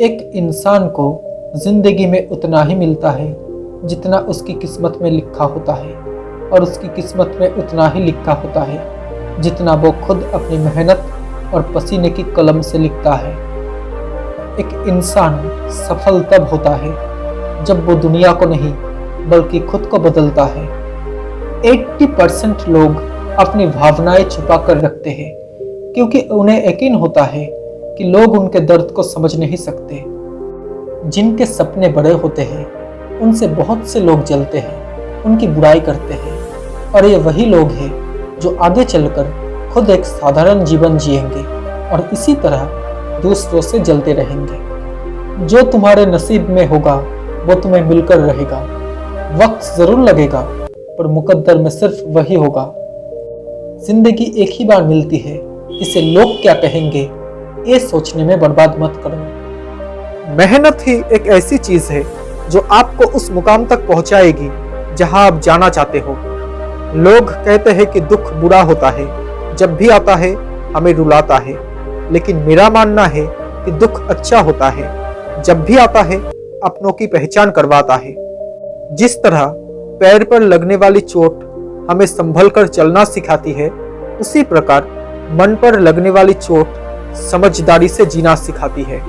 एक इंसान को जिंदगी में उतना ही मिलता है जितना उसकी किस्मत में लिखा होता है, और उसकी किस्मत में उतना ही लिखा होता है जितना वो खुद अपनी मेहनत और पसीने की कलम से लिखता है। एक इंसान सफल तब होता है जब वो दुनिया को नहीं बल्कि खुद को बदलता है। 80% लोग अपनी भावनाएं छुपा कर रखते हैं क्योंकि उन्हें यकीन होता है कि लोग उनके दर्द को समझ नहीं सकते। जिनके सपने बड़े होते हैं उनसे बहुत से लोग जलते हैं, उनकी बुराई करते हैं, और ये वही लोग हैं जो आगे चलकर खुद एक साधारण जीवन जिएंगे और इसी तरह दूसरों से जलते रहेंगे। जो तुम्हारे नसीब में होगा वो तुम्हें मिलकर रहेगा। वक्त जरूर लगेगा पर मुकद्दर में सिर्फ वही होगा। जिंदगी एक ही बार मिलती है, इसे लोग क्या कहेंगे ये सोचने में बर्बाद मत करो। मेहनत ही एक ऐसी चीज है जो आपको उस मुकाम तक पहुंचाएगी जहां आप जाना चाहते हो। लोग कहते हैं कि दुख बुरा होता है, जब भी आता है हमें रुलाता है, लेकिन मेरा मानना है कि दुख अच्छा होता है, जब भी आता है अपनों की पहचान करवाता है। जिस तरह पैर पर लगने वाली चोट हमें संभल कर चलना सिखाती है, उसी प्रकार मन पर लगने वाली चोट समझदारी से जीना सिखाती है।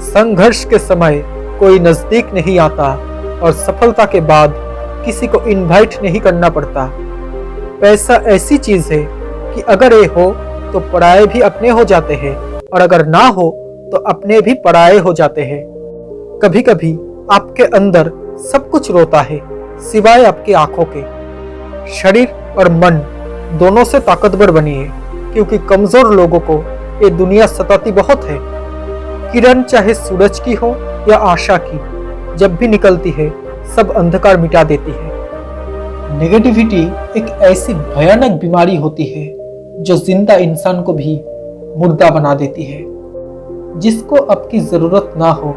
संघर्ष के समय कोई नजदीक नहीं आता और सफलता के बाद किसी को इनवाइट नहीं करना पड़ता। पैसा ऐसी चीज है कि अगर ये हो तो पराये भी अपने हो जाते हैं, और अगर ना हो तो अपने भी पराये हो जाते हैं। कभी कभी आपके अंदर सब कुछ रोता है सिवाय आपकी आंखों के। शरीर और मन दोनों से ताकतवर बनिए, क्योंकि कमजोर लोगों को ये दुनिया सताती बहुत है। किरण चाहे सूरज की हो या आशा की, जब भी निकलती है सब अंधकार मिटा देती है। नेगेटिविटी एक ऐसी भयानक बीमारी होती है जो जिंदा इंसान को भी मुर्दा बना देती है। जिसको आपकी जरूरत ना हो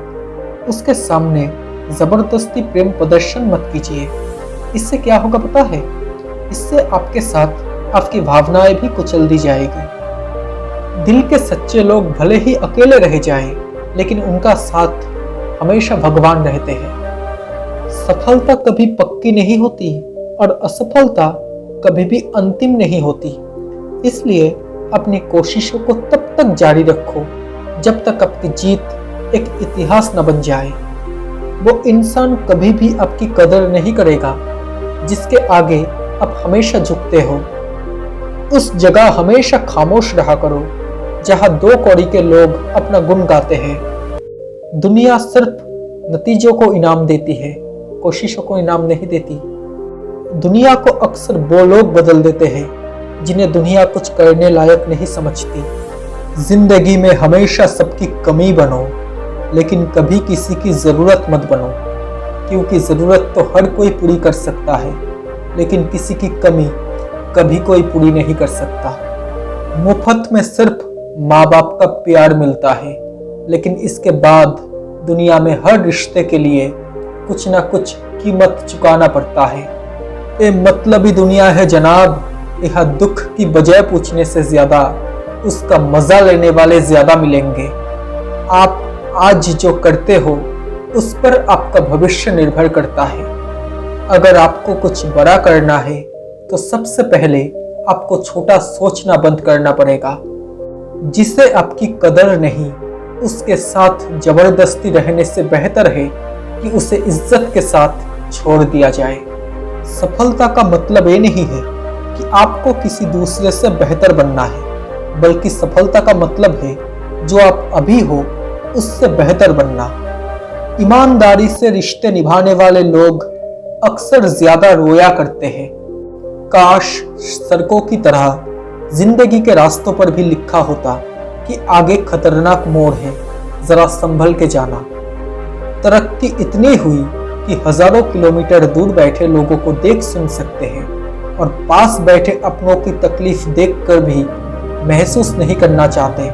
उसके सामने जबरदस्ती प्रेम प्रदर्शन मत कीजिए। इससे क्या होगा पता है? इससे आपके साथ आपकी भावनाएं भी कुचल दी जाएगी। दिल के सच्चे लोग भले ही अकेले रह जाएं, लेकिन उनका साथ हमेशा भगवान रहते हैं। सफलता कभी पक्की नहीं होती और असफलता कभी भी अंतिम नहीं होती। इसलिए अपनी कोशिशों को तब तक जारी रखो जब तक आपकी जीत एक इतिहास न बन जाए। वो इंसान कभी भी आपकी कदर नहीं करेगा जिसके आगे आप हमेशा झुकते हो। उस जगह हमेशा खामोश रहा करो जहां दो कौड़ी के लोग अपना गुण गाते हैं। दुनिया सिर्फ नतीजों को इनाम देती है, कोशिशों को इनाम नहीं देती। दुनिया को अक्सर वो लोग बदल देते हैं जिन्हें दुनिया कुछ करने लायक नहीं समझती। जिंदगी में हमेशा सबकी कमी बनो, लेकिन कभी किसी की जरूरत मत बनो, क्योंकि जरूरत तो हर कोई पूरी कर सकता है, लेकिन किसी की कमी कभी कोई पूरी नहीं कर सकता। मुफ्त में सिर्फ माँ बाप का प्यार मिलता है, लेकिन इसके बाद दुनिया में हर रिश्ते के लिए कुछ ना कुछ कीमत चुकाना पड़ता है। ये मतलबी दुनिया है जनाब, यहाँ दुख की वजह पूछने से ज्यादा उसका मजा लेने वाले ज्यादा मिलेंगे। आप आज जो करते हो उस पर आपका भविष्य निर्भर करता है। अगर आपको कुछ बड़ा करना है तो सबसे पहले आपको छोटा सोचना बंद करना पड़ेगा। जिसे आपकी कदर नहीं, उसके साथ जबरदस्ती रहने से बेहतर है कि उसे इज्जत के साथ छोड़ दिया जाए। सफलता का मतलब ये नहीं है कि आपको किसी दूसरे से बेहतर बनना है, बल्कि सफलता का मतलब है जो आप अभी हो उससे बेहतर बनना। ईमानदारी से रिश्ते निभाने वाले लोग अक्सर ज्यादा रोया करते हैं। काश सड़कों की तरह जिंदगी के रास्तों पर भी लिखा होता कि आगे खतरनाक मोड़ है, जरा संभल के जाना। तरक्की इतनी हुई कि हजारों किलोमीटर दूर बैठे लोगों को देख सुन सकते हैं, और पास बैठे अपनों की तकलीफ देखकर भी महसूस नहीं करना चाहते।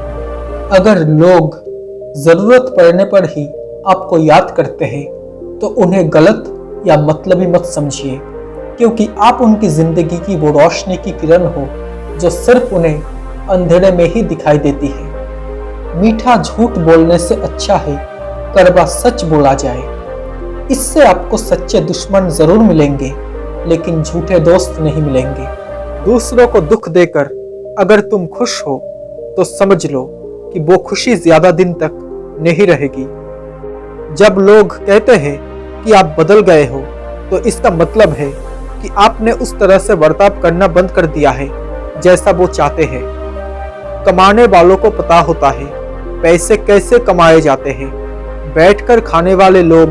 अगर लोग जरूरत पड़ने पर ही आपको याद करते हैं तो उन्हें गलत या मतलबी मत समझिए, क्योंकि आप उनकी जिंदगी की वो रोशनी की किरण हो जो सिर्फ उन्हें अंधेरे में ही दिखाई देती है। मीठा झूठ बोलने से अच्छा है कड़वा सच बोला जाए। इससे आपको सच्चे दुश्मन जरूर मिलेंगे, लेकिन झूठे दोस्त नहीं मिलेंगे। दूसरों को दुख देकर अगर तुम खुश हो तो समझ लो कि वो खुशी ज्यादा दिन तक नहीं रहेगी। जब लोग कहते हैं कि आप बदल गए हो, तो इसका मतलब है कि आपने उस तरह से बर्ताव करना बंद कर दिया है जैसा वो चाहते हैं। कमाने वालों को पता होता है पैसे कैसे कमाए जाते हैं। बैठकर खाने वाले लोग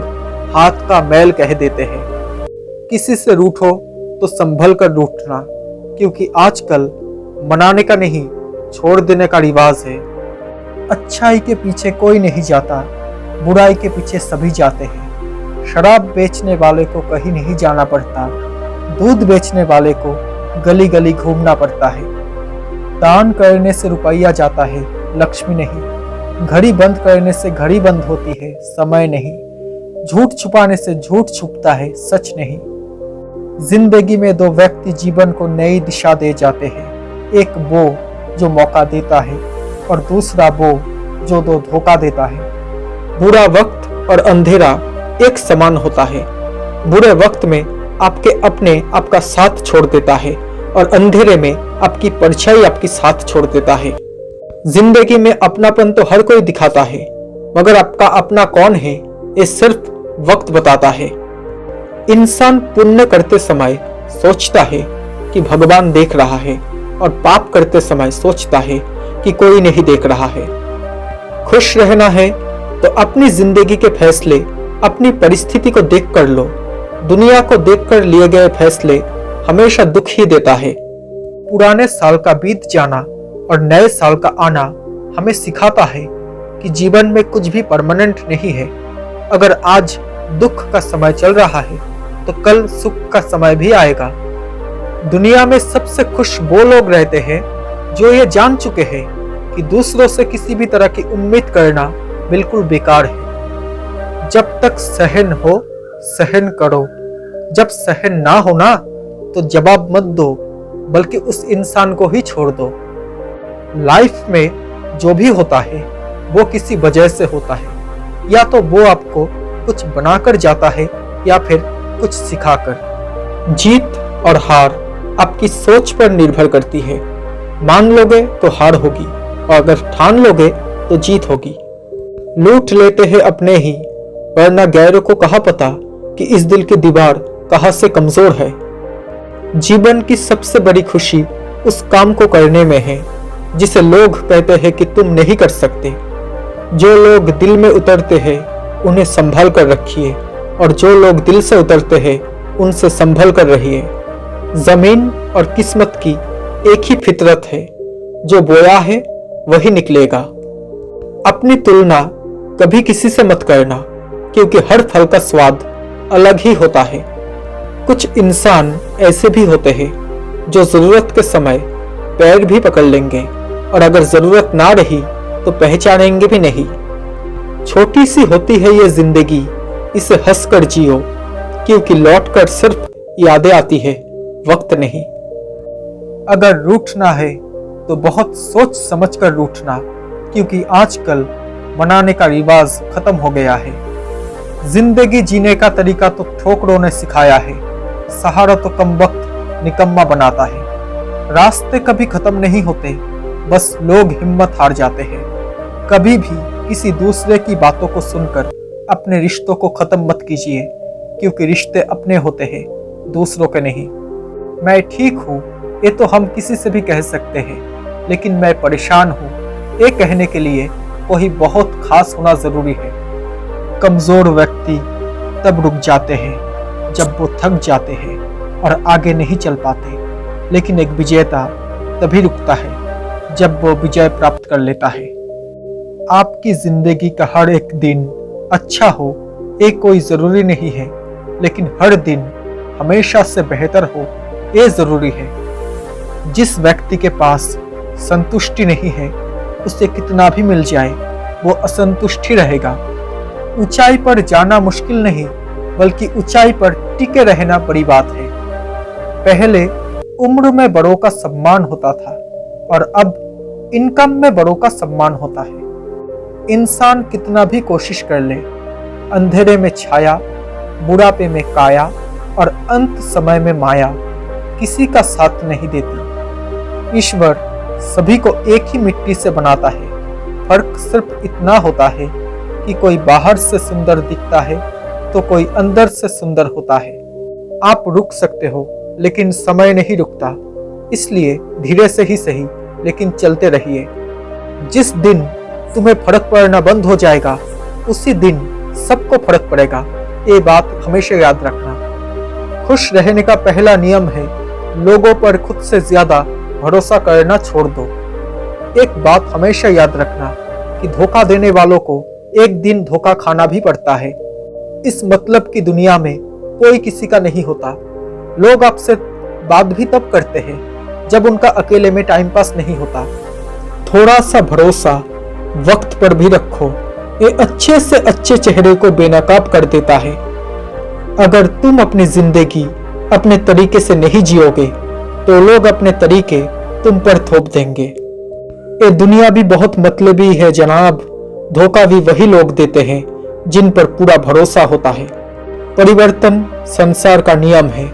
हाथ का मैल कह देते हैं। किसी से रूठो तो संभल कर रूठना, क्योंकि आजकल मनाने का नहीं, छोड़ देने का रिवाज है। अच्छाई के पीछे कोई नहीं जाता, बुराई के पीछे सभी जाते हैं। शराब बेचने वाले को कहीं नहीं जाना पड़ता, दूध बेचने वाले को गली गली घूमना पड़ता है। दान करने से रुपया जाता है, लक्ष्मी नहीं। घड़ी बंद करने से घड़ी बंद होती है, समय नहीं। झूठ छुपाने से झूठ छुपता है, सच नहीं। जिंदगी में दो व्यक्ति जीवन को नई दिशा दे जाते हैं, एक वो जो मौका देता है और दूसरा वो जो दो धोखा देता है। बुरा वक्त और अंधेरा एक समान होता है। बुरे वक्त में आपके अपने आपका साथ छोड़ देता है और अंधेरे में आपकी परछाई आपकी साथ छोड़ देता है। जिंदगी में अपनापन तो हर कोई दिखाता है, मगर आपका अपना कौन है ये सिर्फ वक्त बताता है। इंसान पुण्य करते समय सोचता है कि भगवान देख रहा है, और पाप करते समय सोचता है कि कोई नहीं देख रहा है। खुश रहना है तो अपनी जिंदगी के फैसले अपनी परिस्थिति को देख कर लो। दुनिया को देखकर लिए गए फैसले हमेशा दुख ही देता है। पुराने साल का बीत जाना और नए साल का आना हमें सिखाता है कि जीवन में कुछ भी परमानेंट नहीं है। अगर आज दुख का समय चल रहा है तो कल सुख का समय भी आएगा। दुनिया में सबसे खुश वो लोग रहते हैं जो ये जान चुके हैं कि दूसरों से किसी भी तरह की उम्मीद करना बिल्कुल बेकार है। जब तक सहन हो सहन करो, जब सहन ना हो ना तो जवाब मत दो, बल्कि उस इंसान को ही छोड़ दो। लाइफ में जो भी होता है वो किसी वजह से होता है, या तो वो आपको कुछ बनाकर जाता है या फिर कुछ सिखाकर। जीत और हार आपकी सोच पर निर्भर करती है। मान लोगे तो हार होगी, और अगर ठान लोगे तो जीत होगी। लूट लेते हैं अपने ही, वरना गैरों को कहाँ पता कि इस दिल की दीवार कहाँ से कमजोर है। जीवन की सबसे बड़ी खुशी उस काम को करने में है जिसे लोग कहते हैं कि तुम नहीं कर सकते। जो लोग दिल में उतरते हैं उन्हें संभाल कर रखिए, और जो लोग दिल से उतरते हैं उनसे संभल कर रहिए। जमीन और किस्मत की एक ही फितरत है, जो बोया है वही निकलेगा। अपनी तुलना कभी किसी से मत करना, क्योंकि हर फल का स्वाद अलग ही होता है। कुछ इंसान ऐसे भी होते हैं जो जरूरत के समय पैर भी पकड़ लेंगे, और अगर जरूरत ना रही तो पहचानेंगे भी नहीं। छोटी सी होती है ये जिंदगी, इसे हंसकर जियो, क्योंकि लौटकर सिर्फ यादें आती है, वक्त नहीं। अगर रूठना है तो बहुत सोच समझकर रूठना, क्योंकि आजकल मनाने का रिवाज खत्म हो गया है। जिंदगी जीने का तरीका तो ठोकरों ने सिखाया है, सहारा तो कम वक्त निकम्मा बनाता है। रास्ते कभी खत्म नहीं होते, बस लोग हिम्मत हार जाते हैं। कभी भी किसी दूसरे की बातों को सुनकर अपने रिश्तों को खत्म मत कीजिए, क्योंकि रिश्ते अपने होते हैं, दूसरों के नहीं। मैं ठीक हूँ ये तो हम किसी से भी कह सकते हैं, लेकिन मैं परेशान हूँ ये कहने के लिए कोई बहुत खास होना जरूरी है। कमजोर व्यक्ति तब रुक जाते हैं जब वो थक जाते हैं और आगे नहीं चल पाते, लेकिन एक विजेता तभी रुकता है जब वो विजय प्राप्त कर लेता है। आपकी जिंदगी का हर एक दिन अच्छा हो ये कोई जरूरी नहीं है, लेकिन हर दिन हमेशा से बेहतर हो ये जरूरी है। जिस व्यक्ति के पास संतुष्टि नहीं है, उसे कितना भी मिल जाए वो असंतुष्ट ही रहेगा। ऊंचाई पर जाना मुश्किल नहीं, बल्कि ऊंचाई पर टिके रहना बड़ी बात है। पहले उम्र में बड़ों का सम्मान होता था, और अब इनकम में बड़ों का सम्मान होता है। इंसान कितना भी कोशिश कर ले, अंधेरे में छाया, बुढ़ापे में काया और अंत समय में माया किसी का साथ नहीं देती। ईश्वर सभी को एक ही मिट्टी से बनाता है। फर्क सिर्फ इतना होता है कि कोई बाहर से सुंदर दिखता है तो कोई अंदर से सुंदर होता है। आप रुक सकते हो लेकिन समय नहीं रुकता, इसलिए धीरे से ही सही लेकिन चलते रहिए। जिस दिन तुम्हें फर्क पड़ना बंद हो जाएगा उसी दिन सबको फर्क पड़ेगा। ये बात हमेशा याद रखना। खुश रहने का पहला नियम है लोगों पर खुद से ज्यादा भरोसा करना छोड़ दो। एक बात हमेशा याद रखना कि धोखा देने वालों को एक दिन धोखा खाना भी पड़ता है। इस मतलब की दुनिया में कोई किसी का नहीं होता। लोग आपसे बात भी तब करते हैं जब उनका अकेले में टाइम पास नहीं होता। थोड़ा सा भरोसा वक्त पर भी रखो, ये अच्छे से अच्छे चेहरे को बेनकाब कर देता है। अगर तुम अपनी जिंदगी अपने तरीके से नहीं जियोगे तो लोग अपने तरीके तुम पर थोप देंगे। ये दुनिया भी बहुत मतलबी है जनाब। धोखा भी वही लोग देते हैं जिन पर पूरा भरोसा होता है। परिवर्तन संसार का नियम है,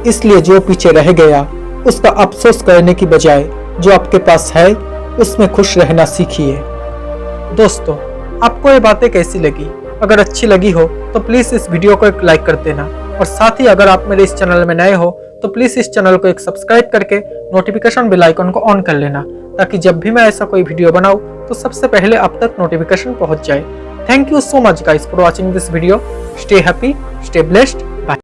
इसलिए जो पीछे रह गया उसका अफसोस करने की बजाय जो आपके पास है उसमें खुश रहना सीखिए। दोस्तों, आपको ये बातें कैसी लगी? अगर अच्छी लगी हो तो प्लीज इस वीडियो को एक लाइक कर देना, और साथ ही अगर आप मेरे इस चैनल में नए हो तो प्लीज इस चैनल को एक सब्सक्राइब करके नोटिफिकेशन बेल आइकन को ऑन कर लेना, ताकि जब भी मैं ऐसा कोई वीडियो बनाऊं तो सबसे पहले आप तक नोटिफिकेशन पहुंच जाए। Thank you so much guys for watching this video. Stay happy, stay blessed.